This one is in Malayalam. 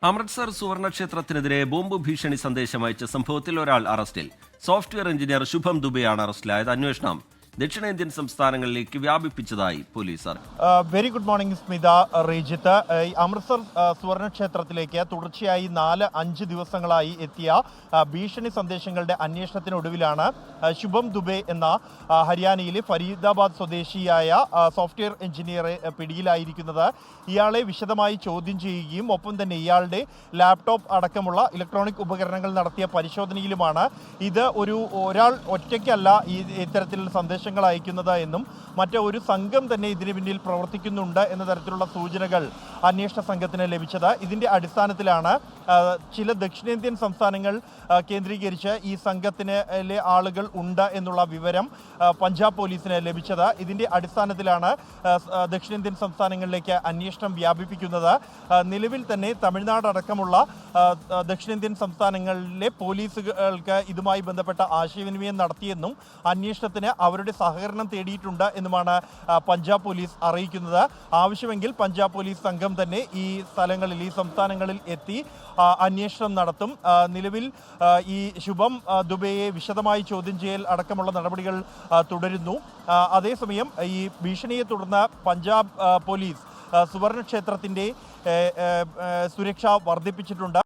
അമൃത്സർ സുവർണക്ഷേത്രത്തിനെതിരെ ബോംബ് ഭീഷണി സന്ദേശം അയച്ച സംഭവത്തിൽ ഒരാൾ അറസ്റ്റിൽ. സോഫ്റ്റ്വെയർ എഞ്ചിനീയർ ശുഭം ദുബെയാണ് അറസ്റ്റിലായത്. അന്വേഷണം ദക്ഷിണേന്ത്യൻ സംസ്ഥാനങ്ങളിലേക്ക് വ്യാപിപ്പിച്ചതായി പോലീസ്. Very good morning Smitha, Rijith. Amritsar സുവർണക്ഷേത്രത്തിലേക്ക് തുടർച്ചയായി 4-5 ദിവസങ്ങളായി എത്തിയ ഭീഷണി സന്ദേശങ്ങളുടെ അന്വേഷണത്തിനൊടുവിലാണ് ശുഭം ദുബെ എന്ന ഹരിയാനയിലെ ഫരീദാബാദ് സ്വദേശിയായ സോഫ്റ്റ്വെയർ എഞ്ചിനീയറെ പിടിയിലായിരിക്കുന്നത്. ഇയാളെ വിശദമായി ചോദ്യം ചെയ്യുകയും ഒപ്പം തന്നെ ഇയാളുടെ ലാപ്ടോപ്പ് അടക്കമുള്ള ഇലക്ട്രോണിക് ഉപകരണങ്ങൾ നടത്തിയ പരിശോധനയിലുമാണ് ഇത് ഒരാൾ ഒറ്റയ്ക്കല്ല ഇത്തരത്തിലുള്ള സന്ദേശങ്ങൾ അയക്കുന്നത് എന്നും മറ്റൊരു സംഘം തന്നെ ഇതിന് പിന്നിൽ പ്രവർത്തിക്കുന്നുണ്ട് എന്ന തരത്തിലുള്ള സൂചനകൾ അന്വേഷണ സംഘത്തിന് ലഭിച്ചത്. ഇതിന്റെ അടിസ്ഥാനത്തിലാണ് ചില ദക്ഷിണേന്ത്യൻ സംസ്ഥാനങ്ങൾ കേന്ദ്രീകരിച്ച് ഈ സംഘത്തിലെ ആളുകൾ ഉണ്ട് എന്നുള്ള വിവരം പഞ്ചാബ് പോലീസിന് ലഭിച്ചത്. ഇതിന്റെ അടിസ്ഥാനത്തിലാണ് ദക്ഷിണേന്ത്യൻ സംസ്ഥാനങ്ങളിലേക്ക് അന്വേഷണം വ്യാപിപ്പിക്കുന്നത്. നിലവിൽ തന്നെ തമിഴ്നാട് അടക്കമുള്ള ദക്ഷിണേന്ത്യൻ സംസ്ഥാനങ്ങളിലെ പോലീസുകൾക്ക് ഇതുമായി ബന്ധപ്പെട്ട ആശയവിനിമയം നടത്തിയെന്നും അന്വേഷണത്തിന് അവരുടെ സഹകരണം തേടിയിട്ടുണ്ട് എന്നുമാണ് പഞ്ചാബ് പോലീസ് അറിയിക്കുന്നത്. ആവശ്യമെങ്കിൽ പഞ്ചാബ് പോലീസ് സംഘം തന്നെ ഈ സ്ഥലങ്ങളിൽ, ഈ സംസ്ഥാനങ്ങളിൽ എത്തി അന്വേഷണം നടത്തും. നിലവിൽ ഈ ശുഭം ദുബെയെ വിശദമായി ചോദ്യം ചെയ്യൽ അടക്കമുള്ള നടപടികൾ തുടരുന്നു. അതേസമയം ഈ ഭീഷണിയെ തുടർന്ന് പഞ്ചാബ് പോലീസ് സുവർണക്ഷേത്രത്തിൻ്റെ സുരക്ഷ വർദ്ധിപ്പിച്ചിട്ടുണ്ട്.